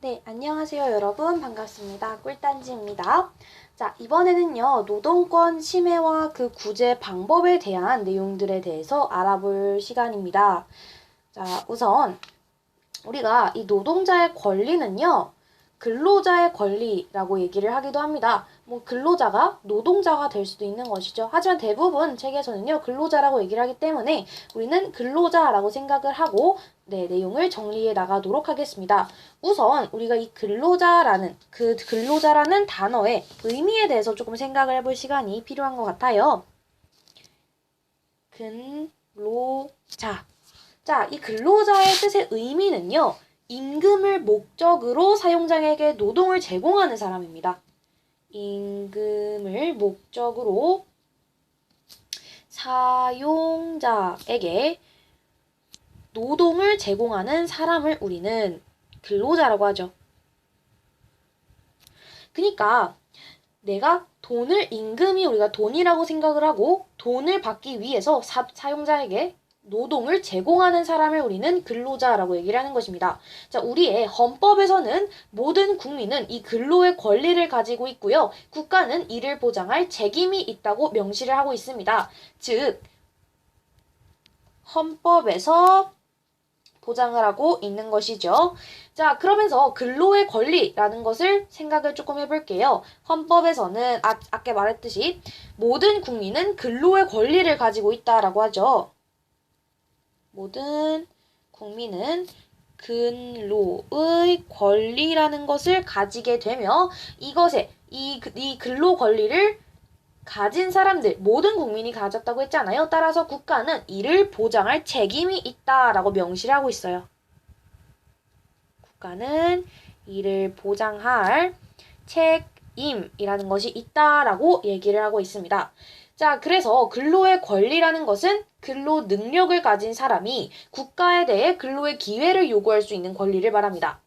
네, 안녕하세요 여러분. 반갑습니다. 꿀단지입니다. 자, 이번에는요, 노동권 침해와 그 구제 방법에 대한 내용들에 대해서 알아볼 시간입니다. 자, 우선 우리가 이 노동자의 권리는요, 근로자의 권리라고 얘기를 하기도 합니다. 뭐 근로자가 노동자가 될 수도 있는 것이죠. 하지만 대부분 책에서는요, 근로자라고 얘기를 하기 때문에 우리는 근로자라고 생각을 하고 내용을 정리해 나가도록 하겠습니다. 우선 우리가 이 근로자라는 단어의 의미에 대해서 조금 생각을 해볼 시간이 필요한 것 같아요. 근로자. 자, 이 근로자의 뜻의 의미는요, 임금을 목적으로 사용자에게 노동을 제공하는 사람입니다. 임금을 목적으로 사용자에게 노동을 제공하는 사람을 우리는 근로자라고 하죠. 그러니까 내가 임금이 우리가 돈이라고 생각을 하고 돈을 받기 위해서 사용자에게 노동을 제공하는 사람을 우리는 근로자라고 얘기를 하는 것입니다. 자, 우리의 헌법에서는 모든 국민은 이 근로의 권리를 가지고 있고요. 국가는 이를 보장할 책임이 있다고 명시를 하고 있습니다. 즉, 헌법에서 보장을 하고 있는 것이죠. 자, 그러면서 근로의 권리라는 것을 생각을 조금 해볼게요. 헌법에서는 아까 말했듯이 모든 국민은 근로의 권리를 가지고 있다라고 하죠. 모든 국민은 근로의 권리라는 것을 가지게 되며 이 근로 권리를 가진 사람들, 모든 국민이 가졌다고 했잖아요. 따라서 국가는 이를 보장할 책임이 있다라고 명시를 하고 있어요. 국가는 이를 보장할 책임이라는 것이 있다라고 얘기를 하고 있습니다. 자, 그래서 근로의 권리라는 것은 근로 능력을 가진 사람이 국가에 대해 근로의 기회를 요구할 수 있는 권리를 말합니다.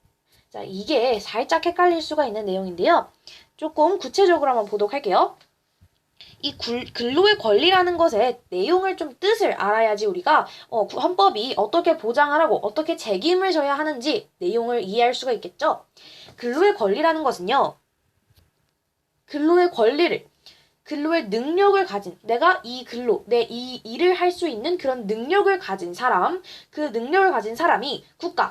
자, 이게 살짝 헷갈릴 수가 있는 내용인데요. 조금 구체적으로 한번 보도록 할게요. 이 근로의 권리라는 것의 내용을 좀 뜻을 알아야지 우리가 헌법이 어떻게 보장을 하고 어떻게 책임을 져야 하는지 내용을 이해할 수가 있겠죠. 근로의 권리라는 것은요. 근로의 능력을 가진, 내가 이 일을 할 수 있는 그런 능력을 가진 사람, 그 능력을 가진 사람이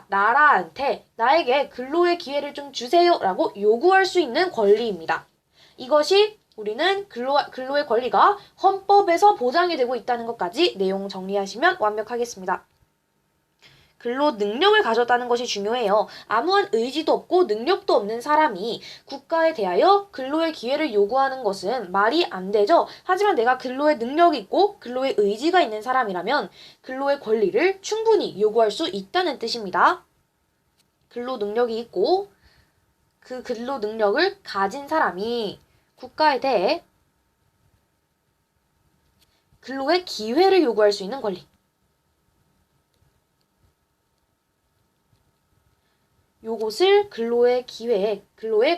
나라한테 나에게 근로의 기회를 좀 주세요라고 요구할 수 있는 권리입니다. 이것이 우리는 근로의 권리가 헌법에서 보장이 되고 있다는 것까지 내용 정리하시면 완벽하겠습니다. 근로 능력을 가졌다는 것이 중요해요. 아무한 의지도 없고 능력도 없는 사람이 국가에 대하여 근로의 기회를 요구하는 것은 말이 안 되죠. 하지만 내가 근로의 능력이 있고 근로의 의지가 있는 사람이라면 근로의 권리를 충분히 요구할 수 있다는 뜻입니다. 근로 능력이 있고 그 근로 능력을 가진 사람이 국가에 대해 근로의 기회를 요구할 수 있는 권리. 요것을 근로의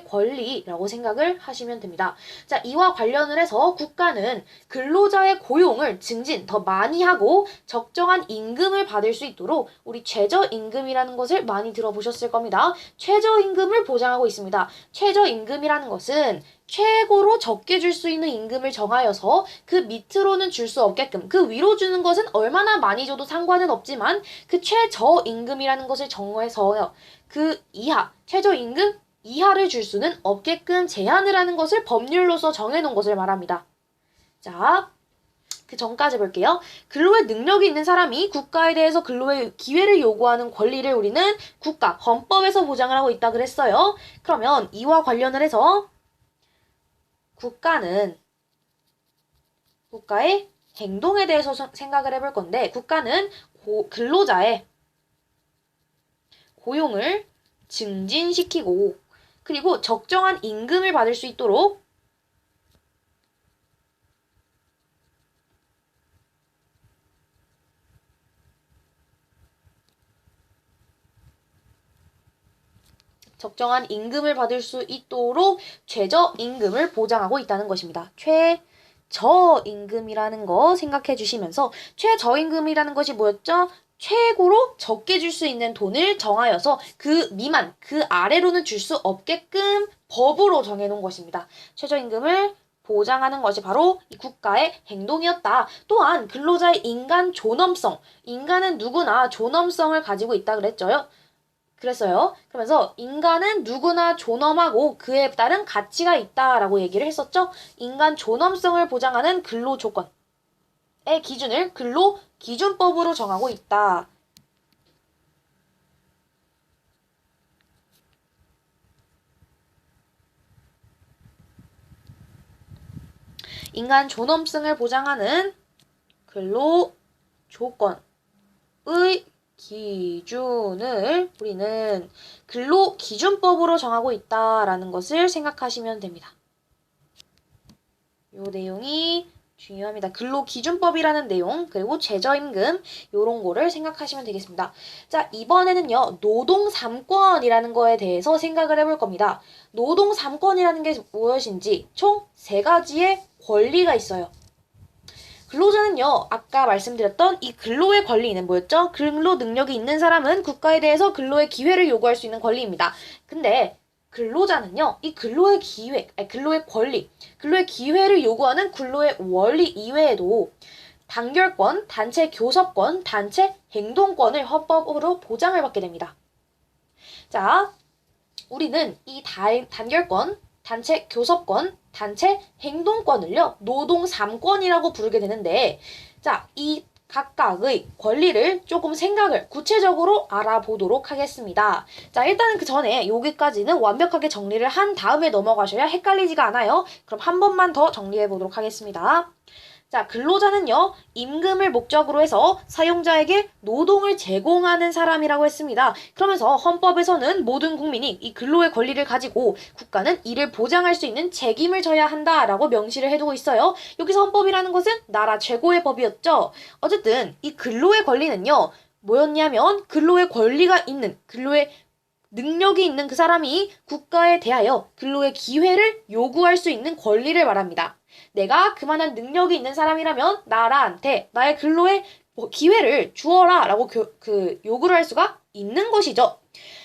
권리라고 생각을 하시면 됩니다. 자, 이와 관련을 해서 국가는 근로자의 고용을 더 많이 하고 적정한 임금을 받을 수 있도록 우리 최저임금이라는 것을 많이 들어보셨을 겁니다. 최저임금을 보장하고 있습니다. 최저임금이라는 것은 최고로 적게 줄 수 있는 임금을 정하여서 그 밑으로는 줄 수 없게끔, 그 위로 주는 것은 얼마나 많이 줘도 상관은 없지만 그 최저임금이라는 것을 정해서 그 최저임금 이하를 줄 수는 없게끔 제한을 하는 것을 법률로서 정해놓은 것을 말합니다. 자, 그 전까지 볼게요. 근로의 능력이 있는 사람이 국가에 대해서 근로의 기회를 요구하는 권리를 우리는 헌법에서 보장을 하고 있다 그랬어요. 그러면 이와 관련을 해서 국가의 행동에 대해서 생각을 해볼 건데, 국가는 근로자의 고용을 증진시키고 그리고 적정한 임금을 받을 수 있도록 최저임금을 보장하고 있다는 것입니다. 최저임금이라는 거 생각해 주시면서 최저임금이라는 것이 뭐였죠? 최고로 적게 줄 수 있는 돈을 정하여서 그 미만, 그 아래로는 줄 수 없게끔 법으로 정해놓은 것입니다. 최저임금을 보장하는 것이 바로 이 국가의 행동이었다. 또한 근로자의 인간 존엄성, 인간은 누구나 존엄성을 가지고 있다 그랬어요. 그러면서 인간은 누구나 존엄하고 그에 따른 가치가 있다라고 얘기를 했었죠. 인간 존엄성을 보장하는 근로 조건의 기준을 근로기준법으로 정하고 있다. 인간 존엄성을 보장하는 근로 조건의 기준을 우리는 근로기준법으로 정하고 있다라는 것을 생각하시면 됩니다. 요 내용이 중요합니다. 근로기준법이라는 내용, 그리고 최저임금, 요런 거를 생각하시면 되겠습니다. 자, 이번에는요, 노동3권이라는 거에 대해서 생각을 해볼 겁니다. 노동3권이라는 게 무엇인지 총 3가지의 권리가 있어요. 근로자는요, 아까 말씀드렸던 이 근로의 권리는 뭐였죠? 근로 능력이 있는 사람은 국가에 대해서 근로의 기회를 요구할 수 있는 권리입니다. 근데 근로자는요, 이 근로의 근로의 권리, 근로의 기회를 요구하는 근로의 원리 이외에도 단결권, 단체 교섭권, 단체 행동권을 헌법으로 보장을 받게 됩니다. 자, 우리는 이 단결권, 단체 교섭권, 단체 행동권을요, 노동 3권이라고 부르게 되는데, 자, 이 각각의 권리를 조금 생각을 구체적으로 알아보도록 하겠습니다. 자, 일단은 그 전에 여기까지는 완벽하게 정리를 한 다음에 넘어가셔야 헷갈리지가 않아요. 그럼 한 번만 더 정리해 보도록 하겠습니다. 자, 근로자는요, 임금을 목적으로 해서 사용자에게 노동을 제공하는 사람이라고 했습니다. 그러면서 헌법에서는 모든 국민이 이 근로의 권리를 가지고 국가는 이를 보장할 수 있는 책임을 져야 한다라고 명시를 해두고 있어요. 여기서 헌법이라는 것은 나라 최고의 법이었죠. 어쨌든 이 근로의 권리는요, 뭐였냐면 근로의 권리가 있는, 근로의 능력이 있는 그 사람이 국가에 대하여 근로의 기회를 요구할 수 있는 권리를 말합니다. 내가 그만한 능력이 있는 사람이라면 나라한테 나의 근로의 기회를 주어라 라고 요구를 할 수가 있는 것이죠.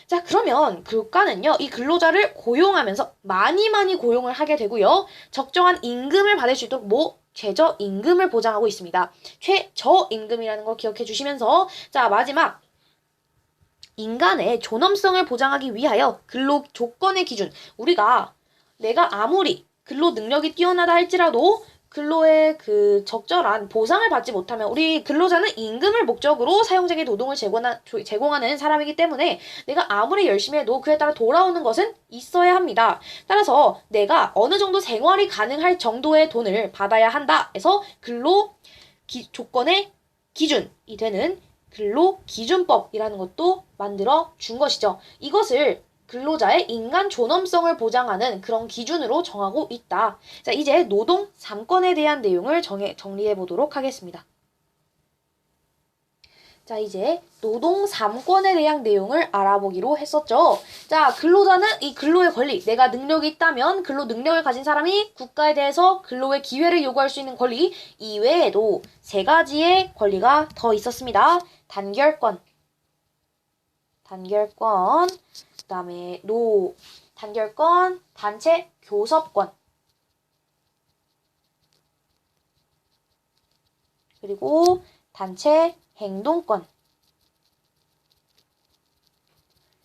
자, 그러면 국가는요, 이 근로자를 고용하면서 많이 고용을 하게 되고요. 적정한 임금을 받을 수 있도록 최저임금을 보장하고 있습니다. 최저임금이라는 걸 기억해 주시면서, 자, 마지막 인간의 존엄성을 보장하기 위하여 근로 조건의 기준, 내가 아무리 근로 능력이 뛰어나다 할지라도 근로의 그 적절한 보상을 받지 못하면 우리 근로자는 임금을 목적으로 사용자에게 노동을 제공하는 사람이기 때문에 내가 아무리 열심히 해도 그에 따라 돌아오는 것은 있어야 합니다. 따라서 내가 어느 정도 생활이 가능할 정도의 돈을 받아야 한다 해서 근로 조건의 기준이 되는 근로기준법이라는 것도 만들어 준 것이죠. 이것을 근로자의 인간 존엄성을 보장하는 그런 기준으로 정하고 있다. 자, 이제 노동 3권에 대한 내용을 정리해 보도록 하겠습니다. 자, 이제 노동 3권에 대한 내용을 알아보기로 했었죠. 자, 근로자는 이 근로의 권리, 내가 능력이 있다면 근로 능력을 가진 사람이 국가에 대해서 근로의 기회를 요구할 수 있는 권리 이외에도 3가지의 권리가 더 있었습니다. 단결권, 그다음에 단결권, 단체 교섭권, 그리고 단체 행동권.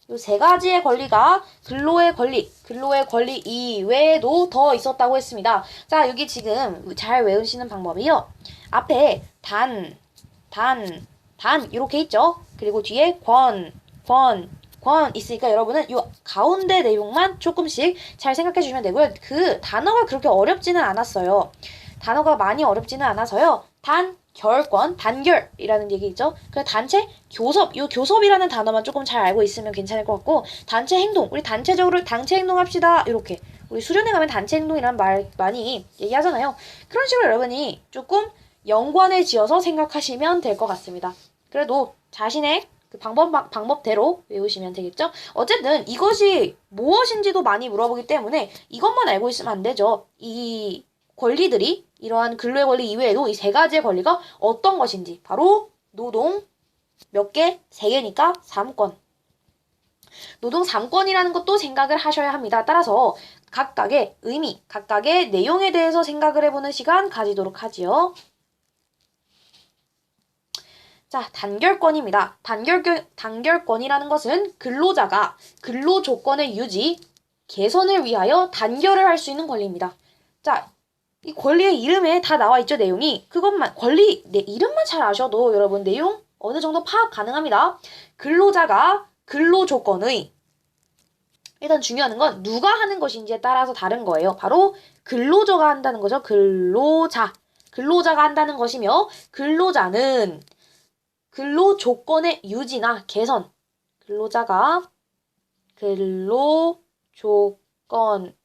이 3가지의 권리가 근로의 권리 이외에도 더 있었다고 했습니다. 자, 여기 지금 잘 외우시는 방법이요. 앞에 단 이렇게 있죠. 그리고 뒤에 권 있으니까 여러분은 이 가운데 내용만 조금씩 잘 생각해 주시면 되고요. 그 단어가 그렇게 어렵지는 않았어요. 단어가 많이 어렵지는 않아서요. 단결이라는 얘기 있죠. 그 단체 교섭, 이 교섭이라는 단어만 조금 잘 알고 있으면 괜찮을 것 같고, 단체 행동, 우리 단체적으로 단체 행동합시다. 이렇게 우리 수련회 가면 단체 행동이라는 말 많이 얘기하잖아요. 그런 식으로 여러분이 조금 연관을 지어서 생각하시면 될 것 같습니다. 그래도 자신의 그 방법대로 외우시면 되겠죠? 어쨌든 이것이 무엇인지도 많이 물어보기 때문에 이것만 알고 있으면 안 되죠. 이 권리들이 이러한 근로의 권리 이외에도 이 3가지의 권리가 어떤 것인지 바로 노동 몇 개? 3개니까 3건. 노동 3건이라는 것도 생각을 하셔야 합니다. 따라서 각각의 의미, 각각의 내용에 대해서 생각을 해보는 시간 가지도록 하지요. 자, 단결권입니다. 단결권이라는 것은 근로자가 근로 조건의 유지, 개선을 위하여 단결을 할 수 있는 권리입니다. 자, 이 권리의 이름에 다 나와 있죠, 내용이. 그것만, 권리, 이름만 잘 아셔도 여러분 내용 어느 정도 파악 가능합니다. 근로자가 근로 조건의, 일단 중요한 건 누가 하는 것인지에 따라서 다른 거예요. 바로 근로자가 한다는 거죠. 근로자가 한다는 것이며, 근로자는 근로 조건의 유지나 개선, 근로자가 근로 조건의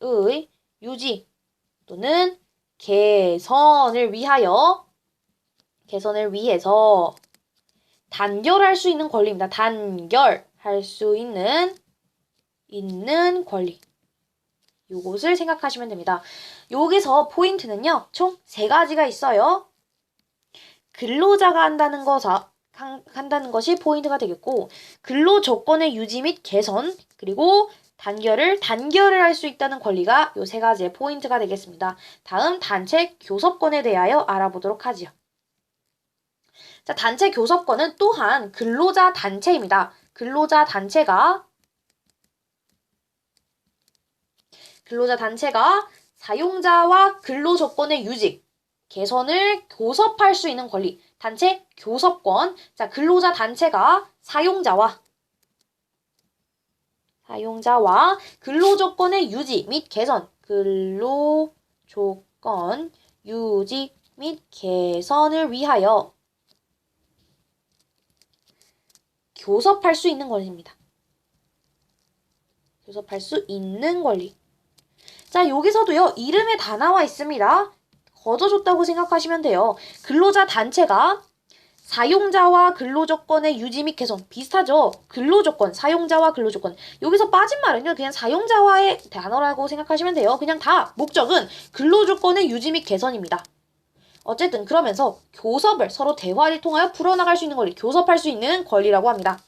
유지 또는 개선을 위해서 단결할 수 있는 권리입니다. 단결할 수 있는 권리. 요것을 생각하시면 됩니다. 여기서 포인트는요, 총 3가지가 있어요. 근로자가 한다는 것이 포인트가 되겠고, 근로 조건의 유지 및 개선, 그리고 단결을 할 수 있다는 권리가 요 3가지의 포인트가 되겠습니다. 다음 단체 교섭권에 대하여 알아보도록 하지요. 자, 단체 교섭권은 또한 근로자 단체입니다. 근로자 단체가 사용자와 근로 조건의 유지, 개선을 교섭할 수 있는 권리, 단체 교섭권. 자, 근로자 단체가 사용자와 근로 조건의 유지 및 개선, 근로 조건 유지 및 개선을 위하여 교섭할 수 있는 권리입니다. 교섭할 수 있는 권리. 자, 여기서도요, 이름에 다 나와 있습니다. 거저줬다고 생각하시면 돼요. 근로자 단체가 사용자와 근로조건의 유지 및 개선. 비슷하죠? 근로조건, 사용자와 근로조건. 여기서 빠진 말은요, 그냥 사용자와의 단어라고 생각하시면 돼요. 그냥 다 목적은 근로조건의 유지 및 개선입니다. 어쨌든 그러면서 교섭을 서로 대화를 통하여 풀어나갈 수 있는 권리, 교섭할 수 있는 권리라고 합니다.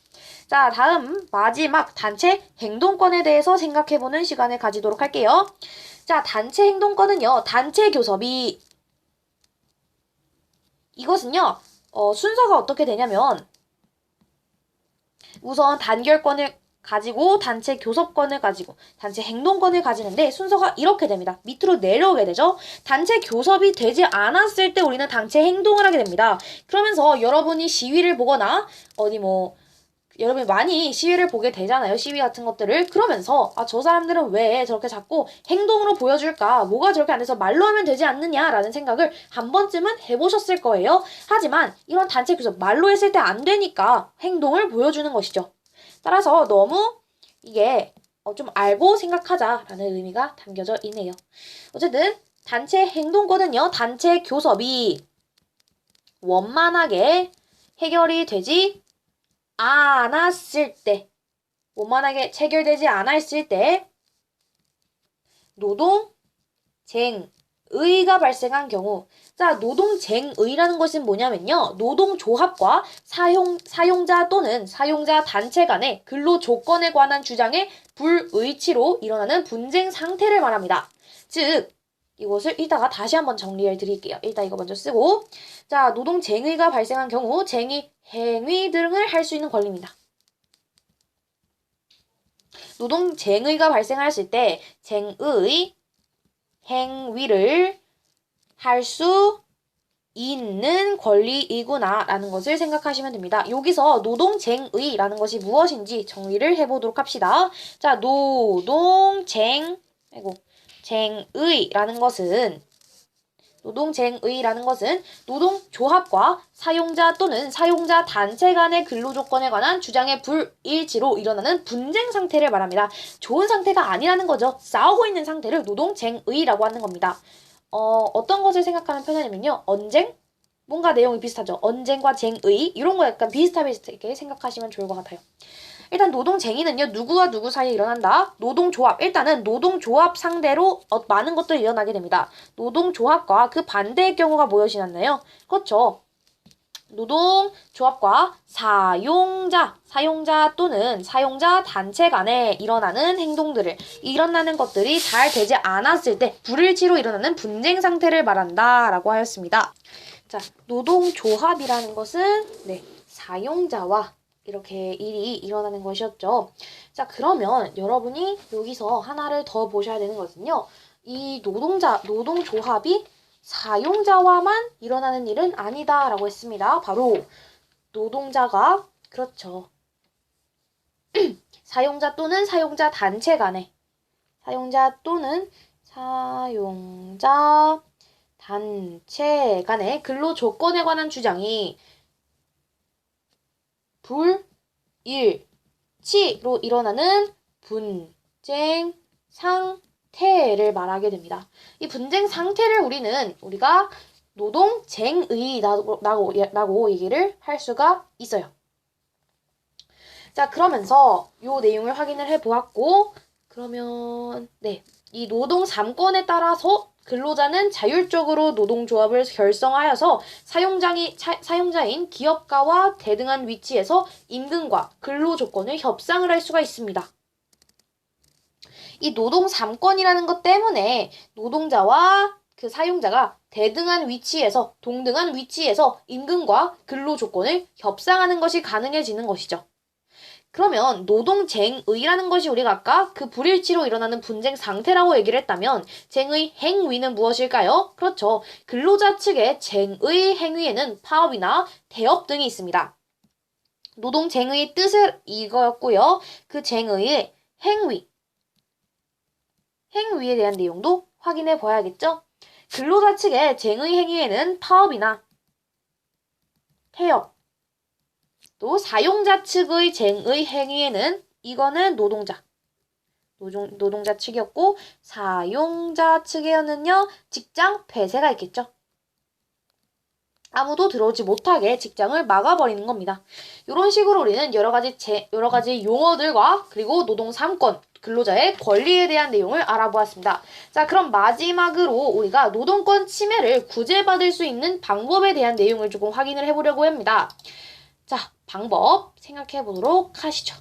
자, 다음 마지막 단체 행동권에 대해서 생각해보는 시간을 가지도록 할게요. 자, 단체 행동권은요, 단체 교섭이 이것은요, 순서가 어떻게 되냐면 우선 단결권을 가지고 단체 교섭권을 가지고 단체 행동권을 가지는데 순서가 이렇게 됩니다. 밑으로 내려오게 되죠. 단체 교섭이 되지 않았을 때 우리는 단체 행동을 하게 됩니다. 그러면서 여러분이 시위를 보거나 여러분이 많이 시위를 보게 되잖아요. 시위 같은 것들을. 그러면서 저 사람들은 왜 저렇게 자꾸 행동으로 보여줄까? 뭐가 저렇게 안 돼서 말로 하면 되지 않느냐라는 생각을 한 번쯤은 해보셨을 거예요. 하지만 이런 단체 교섭 말로 했을 때 안 되니까 행동을 보여주는 것이죠. 따라서 너무 이게 좀 알고 생각하자라는 의미가 담겨져 있네요. 어쨌든 단체 행동권은요. 단체 교섭이 원만하게 해결이 되지 않았을 때, 원만하게 체결되지 않았을 때 노동쟁의가 발생한 경우. 자, 노동쟁의라는 것은 뭐냐면요. 노동조합과 사용자 또는 사용자 단체 간의 근로 조건에 관한 주장의 불의치로 일어나는 분쟁 상태를 말합니다. 즉, 이것을 이따가 다시 한번 정리해 드릴게요. 일단 이거 먼저 쓰고. 자, 노동쟁의가 발생한 경우 쟁의, 행위 등을 할 수 있는 권리입니다. 노동쟁의가 발생했을 때 쟁의, 행위를 할 수 있는 권리이구나 라는 것을 생각하시면 됩니다. 여기서 노동쟁의라는 것이 무엇인지 정리를 해보도록 합시다. 자, 노동쟁의라는 것은 노동조합과 사용자 또는 사용자 단체 간의 근로조건에 관한 주장의 불일치로 일어나는 분쟁 상태를 말합니다. 좋은 상태가 아니라는 거죠. 싸우고 있는 상태를 노동쟁의라고 하는 겁니다. 어떤 것을 생각하는 편이냐면요. 언쟁? 뭔가 내용이 비슷하죠. 언쟁과 쟁의 이런 거 약간 비슷하게 생각하시면 좋을 것 같아요. 일단 노동쟁의는요. 누구와 누구 사이에 일어난다? 노동조합. 일단은 노동조합 상대로 많은 것들이 일어나게 됩니다. 노동조합과 그 반대의 경우가 무엇이었나요? 그렇죠. 노동조합과 사용자 또는 사용자 단체 간에 일어나는 것들이 잘 되지 않았을 때 불일치로 일어나는 분쟁 상태를 말한다 라고 하였습니다. 자, 노동조합이라는 것은 사용자와 이렇게 일이 일어나는 것이었죠. 자, 그러면 여러분이 여기서 하나를 더 보셔야 되는 것은요. 이 노동조합이 사용자와만 일어나는 일은 아니다라고 했습니다. 바로 노동자가 그렇죠. 사용자 또는 사용자 단체 간에 근로 조건에 관한 주장이 불일치로 일어나는 분쟁 상태를 말하게 됩니다. 이 분쟁 상태를 우리가 노동쟁의라고 얘기를 할 수가 있어요. 자, 그러면서 이 내용을 확인을 해보았고, 그러면 이 노동 3권에 따라서 근로자는 자율적으로 노동조합을 결성하여서 사용자인 기업가와 대등한 위치에서 임금과 근로 조건을 협상을 할 수가 있습니다. 이 노동 3권이라는 것 때문에 노동자와 그 사용자가 동등한 위치에서 임금과 근로 조건을 협상하는 것이 가능해지는 것이죠. 그러면 노동쟁의라는 것이 우리가 아까 그 불일치로 일어나는 분쟁 상태라고 얘기를 했다면 쟁의 행위는 무엇일까요? 그렇죠. 근로자 측의 쟁의 행위에는 파업이나 태업 등이 있습니다. 노동쟁의의 뜻은 이거였고요. 그 쟁의의 행위에 대한 내용도 확인해 봐야겠죠? 근로자 측의 쟁의 행위에는 파업이나 태업, 또 사용자 측의 쟁의 행위에는 이거는 노동자 측이었고 사용자 측에는요 직장 폐쇄가 있겠죠. 아무도 들어오지 못하게 직장을 막아버리는 겁니다. 이런 식으로 우리는 여러 가지 용어들과 그리고 노동 3권 근로자의 권리에 대한 내용을 알아보았습니다. 자, 그럼 마지막으로 우리가 노동권 침해를 구제받을 수 있는 방법에 대한 내용을 조금 확인을 해보려고 합니다. 자, 방법 생각해 보도록 하시죠.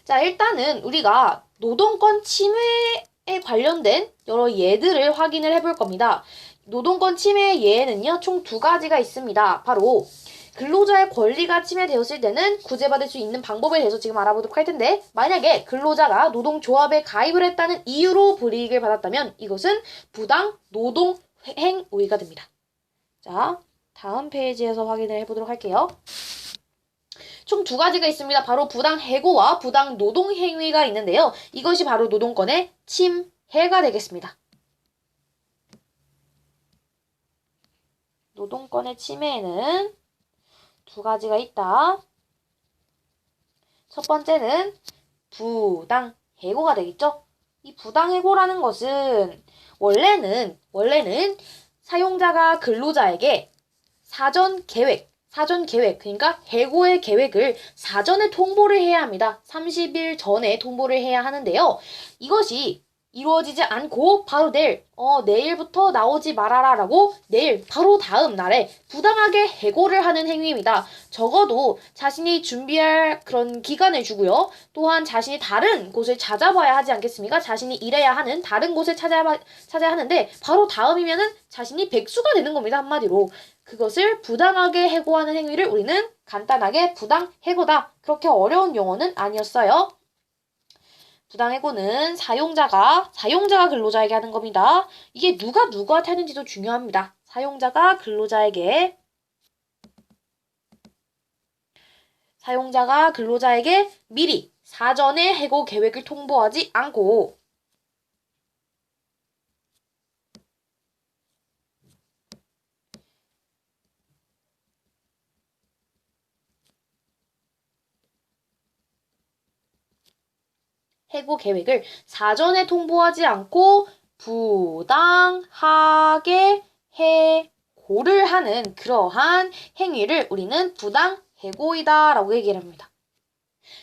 자, 일단은 우리가 노동권 침해에 관련된 여러 예들을 확인을 해볼 겁니다. 노동권 침해의 예에는요, 총 2가지가 있습니다. 바로 근로자의 권리가 침해되었을 때는 구제받을 수 있는 방법에 대해서 지금 알아보도록 할 텐데, 만약에 근로자가 노동조합에 가입을 했다는 이유로 불이익을 받았다면 이것은 부당 노동행위가 됩니다. 자, 다음 페이지에서 확인을 해보도록 할게요. 총 2가지가 있습니다. 바로 부당 해고와 부당 노동 행위가 있는데요. 이것이 바로 노동권의 침해가 되겠습니다. 노동권의 침해에는 2가지가 있다. 첫 번째는 부당 해고가 되겠죠. 이 부당 해고라는 것은 원래는 사용자가 근로자에게 사전 계획, 그러니까 해고의 계획을 사전에 통보를 해야 합니다. 30일 전에 통보를 해야 하는데요. 이것이 이루어지지 않고 바로 내일부터 나오지 말아라 라고 내일 바로 다음 날에 부당하게 해고를 하는 행위입니다. 적어도 자신이 준비할 그런 기간을 주고요. 또한 자신이 다른 곳을 찾아봐야 하지 않겠습니까? 자신이 일해야 하는 다른 곳을 찾아야 하는데 바로 다음이면은 자신이 백수가 되는 겁니다. 한마디로. 그것을 부당하게 해고하는 행위를 우리는 간단하게 부당해고다. 그렇게 어려운 용어는 아니었어요. 부당해고는 사용자가 근로자에게 하는 겁니다. 이게 누가 누구한테 하는지도 중요합니다. 사용자가 근로자에게 미리 사전에 해고 계획을 통보하지 않고 해고 계획을 사전에 통보하지 않고 부당하게 해고를 하는 그러한 행위를 우리는 부당 해고이다 라고 얘기를 합니다.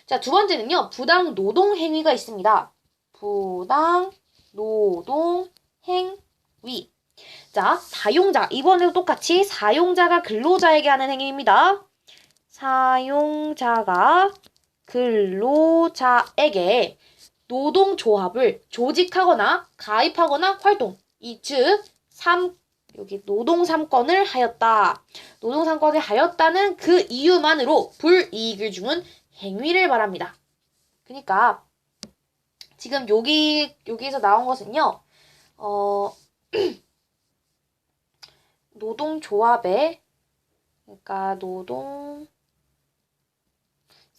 자, 2번째는요. 부당 노동 행위가 있습니다. 부당 노동 행위. 자, 사용자. 이번에도 똑같이 사용자가 근로자에게 하는 행위입니다. 사용자가 근로자에게 노동조합을 조직하거나 가입하거나 활동. 즉, 여기 노동 3건을 하였다. 노동 3건을 하였다는 그 이유만으로 불이익을 주는 행위를 말합니다. 그러니까 지금 여기서 나온 것은요. 노동조합에 그러니까 노동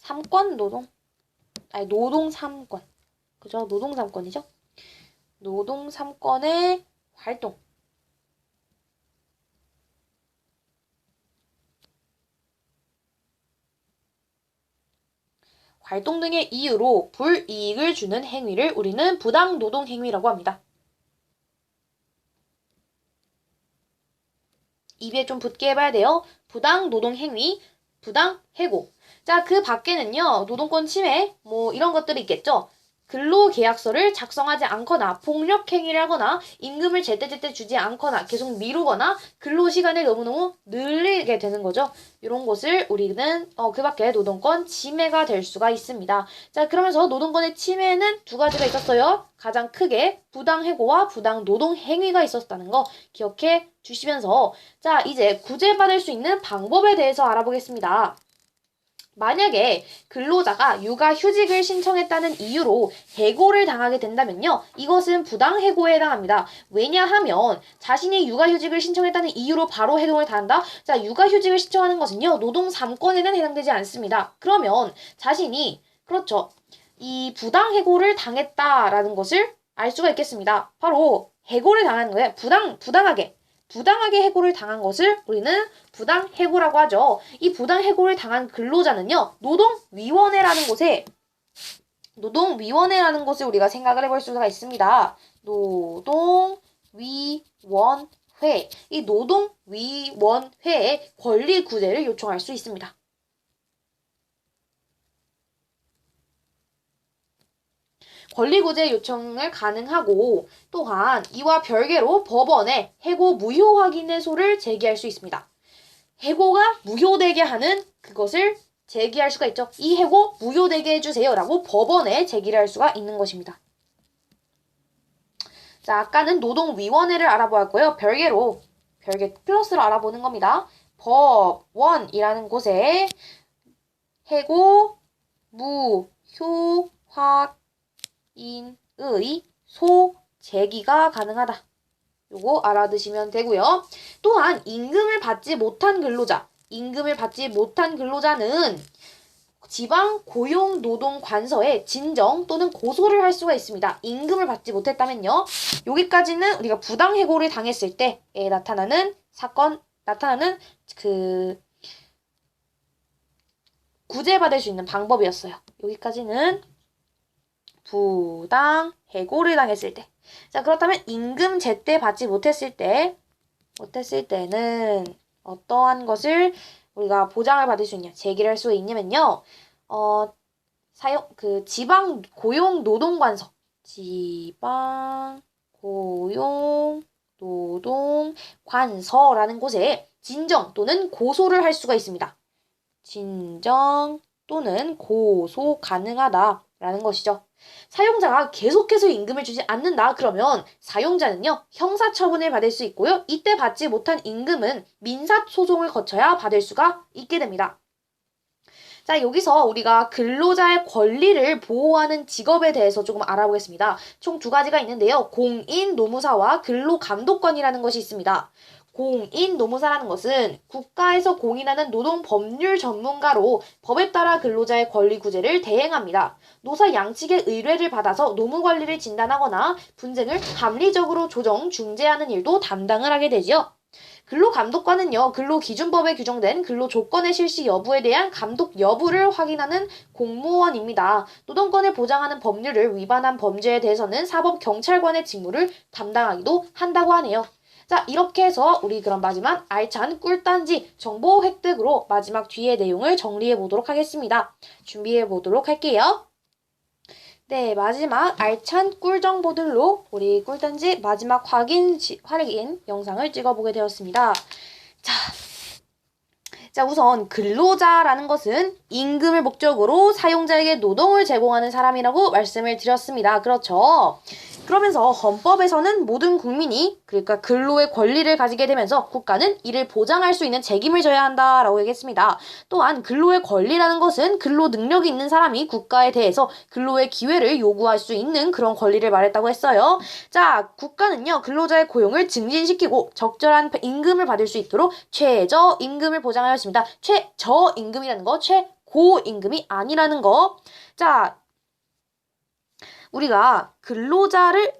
3건 노동 3건. 그죠? 노동 3건이죠? 노동 3건의 활동. 활동 등의 이유로 불이익을 주는 행위를 우리는 부당노동 행위라고 합니다. 입에 좀 붙게 해봐야 돼요. 부당노동 행위, 부당해고. 자, 그 밖에는요, 노동권 침해, 이런 것들이 있겠죠. 근로계약서를 작성하지 않거나 폭력 행위를 하거나 임금을 제때제때 주지 않거나 계속 미루거나 근로시간을 너무너무 늘리게 되는 거죠. 이런 것을 우리는 그 밖에 노동권 침해가 될 수가 있습니다. 자, 그러면서 노동권의 침해는 두 가지가 있었어요. 가장 크게 부당해고와 부당노동행위가 있었다는 거 기억해 주시면서 자, 이제 구제받을 수 있는 방법에 대해서 알아보겠습니다. 만약에 근로자가 육아휴직을 신청했다는 이유로 해고를 당하게 된다면요. 이것은 부당해고에 해당합니다. 왜냐하면 자신이 육아휴직을 신청했다는 이유로 바로 해고를 당한다? 자, 육아휴직을 신청하는 것은요. 노동 3건에는 해당되지 않습니다. 그러면 자신이 그렇죠. 이 부당해고를 당했다라는 것을 알 수가 있겠습니다. 바로 해고를 당하는 거예요. 부당하게 해고를 당한 것을 우리는 부당해고라고 하죠. 이 부당해고를 당한 근로자는요. 노동위원회라는 곳을 우리가 생각을 해볼 수가 있습니다. 노동위원회. 이 노동위원회에 권리 구제를 요청할 수 있습니다. 권리구제 요청을 가능하고 또한 이와 별개로 법원에 해고 무효 확인의소를 제기할 수 있습니다. 해고가 무효되게 하는 그것을 제기할 수가 있죠. 이 해고 무효되게 해주세요 라고 법원에 제기를 할 수가 있는 것입니다. 자, 아까는 노동위원회를 알아보았고요. 별개 플러스로 알아보는 겁니다. 법원이라는 곳에 해고 무효 확인의 소 제기가 가능하다. 요거 알아두시면 되고요. 또한 임금을 받지 못한 근로자는 지방고용노동관서에 진정 또는 고소를 할 수가 있습니다. 임금을 받지 못했다면요. 여기까지는 우리가 부당해고를 당했을 때 나타나는 구제받을 수 있는 방법이었어요. 여기까지는 부당해고를 당했을 때. 자, 그렇다면 임금 제때 받지 못했을 때는 어떠한 것을 우리가 보장을 받을 수 있냐, 제기를 할 수 있냐면요. 지방고용노동관서라는 곳에 진정 또는 고소를 할 수가 있습니다. 진정 또는 고소 가능하다라는 것이죠. 사용자가 계속해서 임금을 주지 않는다 그러면 사용자는요 형사처분을 받을 수 있고요. 이때 받지 못한 임금은 민사소송을 거쳐야 받을 수가 있게 됩니다. 자, 여기서 우리가 근로자의 권리를 보호하는 직업에 대해서 조금 알아보겠습니다. 총 두 가지가 있는데요. 공인노무사와 근로감독관이라는 것이 있습니다. 공인노무사라는 것은 국가에서 공인하는 노동법률 전문가로 법에 따라 근로자의 권리 구제를 대행합니다. 노사 양측의 의뢰를 받아서 노무관리를 진단하거나 분쟁을 합리적으로 조정, 중재하는 일도 담당을 하게 되죠. 근로감독관은요, 근로기준법에 규정된 근로조건의 실시 여부에 대한 감독 여부를 확인하는 공무원입니다. 노동권을 보장하는 법률을 위반한 범죄에 대해서는 사법경찰관의 직무를 담당하기도 한다고 하네요. 자, 이렇게 해서 우리 그럼 마지막 알찬 꿀단지 정보 획득으로 마지막 뒤의 내용을 정리해 보도록 하겠습니다. 준비해 보도록 할게요. 네, 마지막 알찬 꿀 정보들로 우리 꿀단지 마지막 확인 영상을 찍어보게 되었습니다. 자, 우선 근로자라는 것은 임금을 목적으로 사용자에게 노동을 제공하는 사람이라고 말씀을 드렸습니다. 그렇죠? 그러면서 헌법에서는 모든 국민이 그러니까 근로의 권리를 가지게 되면서 국가는 이를 보장할 수 있는 책임을 져야 한다라고 얘기했습니다. 또한 근로의 권리라는 것은 근로 능력이 있는 사람이 국가에 대해서 근로의 기회를 요구할 수 있는 그런 권리를 말했다고 했어요. 자, 국가는요 근로자의 고용을 증진시키고 적절한 임금을 받을 수 있도록 최저 임금을 보장하였습니다. 최저 임금이라는 거 최고 임금이 아니라는 거. 자, 우리가 근로자를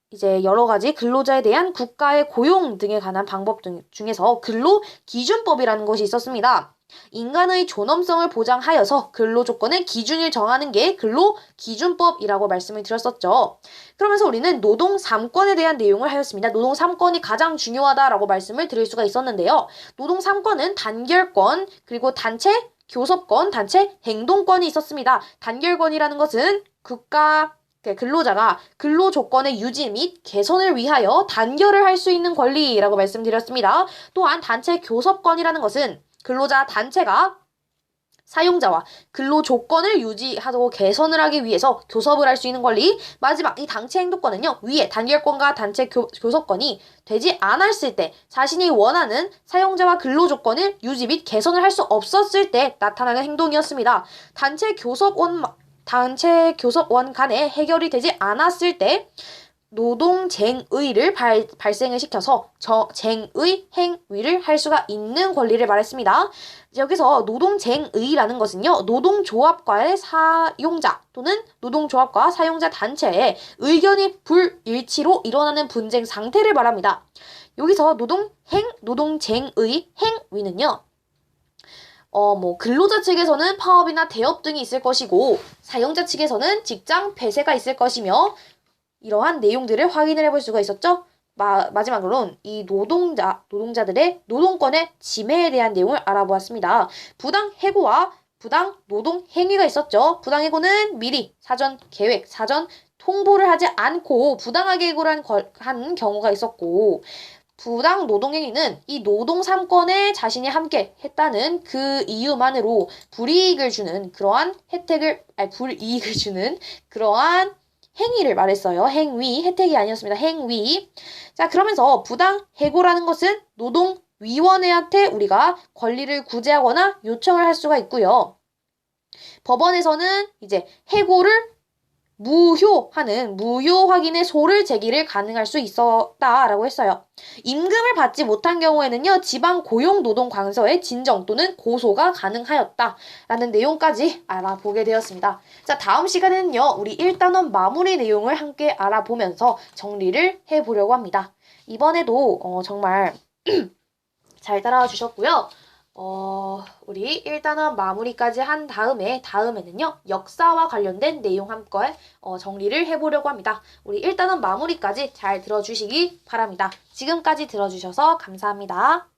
이제 여러 가지 근로자에 대한 국가의 고용 등에 관한 방법 중에서 근로기준법이라는 것이 있었습니다. 인간의 존엄성을 보장하여서 근로조건의 기준을 정하는 게 근로기준법이라고 말씀을 드렸었죠. 그러면서 우리는 노동 3권에 대한 내용을 하였습니다. 노동 3권이 가장 중요하다라고 말씀을 드릴 수가 있었는데요. 노동 3권은 단결권, 그리고 단체 교섭권, 단체 행동권이 있었습니다. 단결권이라는 것은 근로자가 근로 조건의 유지 및 개선을 위하여 단결을 할 수 있는 권리라고 말씀드렸습니다. 또한 단체 교섭권이라는 것은 근로자 단체가 사용자와 근로 조건을 유지하고 개선을 하기 위해서 교섭을 할 수 있는 권리. 마지막 이 단체 행동권은요. 위에 단결권과 단체 교섭권이 되지 않았을 때 자신이 원하는 사용자와 근로 조건을 유지 및 개선을 할 수 없었을 때 나타나는 행동이었습니다. 단체 교섭원 간에 해결이 되지 않았을 때 노동쟁의를 발생을 시켜서 쟁의 행위를 할 수가 있는 권리를 말했습니다. 여기서 노동쟁의라는 것은요. 노동조합과의 사용자 또는 노동조합과 사용자 단체의 의견이 불일치로 일어나는 분쟁 상태를 말합니다. 여기서 노동쟁의 행위는요. 근로자 측에서는 파업이나 대업 등이 있을 것이고 사용자 측에서는 직장 폐쇄가 있을 것이며 이러한 내용들을 확인을 해볼 수가 있었죠. 마지막으로는 이 노동자들의 노동권의 침해에 대한 내용을 알아보았습니다. 부당 해고와 부당 노동 행위가 있었죠. 부당 해고는 미리 사전 계획, 사전 통보를 하지 않고 부당하게 해고를 한 경우가 있었고 부당 노동행위는 이 노동 3권에 자신이 함께 했다는 그 이유만으로 불이익을 주는 그러한 행위를 말했어요. 행위, 혜택이 아니었습니다. 행위. 자, 그러면서 부당 해고라는 것은 노동위원회한테 우리가 권리를 구제하거나 요청을 할 수가 있고요. 법원에서는 이제 해고를 무효 확인의 소를 제기를 가능할 수 있었다라고 했어요. 임금을 받지 못한 경우에는요. 지방고용노동관서에 진정 또는 고소가 가능하였다라는 내용까지 알아보게 되었습니다. 자, 다음 시간에는요. 우리 1단원 마무리 내용을 함께 알아보면서 정리를 해보려고 합니다. 이번에도 정말 잘 따라와 주셨고요. 우리 1단원 마무리까지 한 다음에는요, 역사와 관련된 내용 함께 정리를 해보려고 합니다. 우리 1단원 마무리까지 잘 들어주시기 바랍니다. 지금까지 들어주셔서 감사합니다.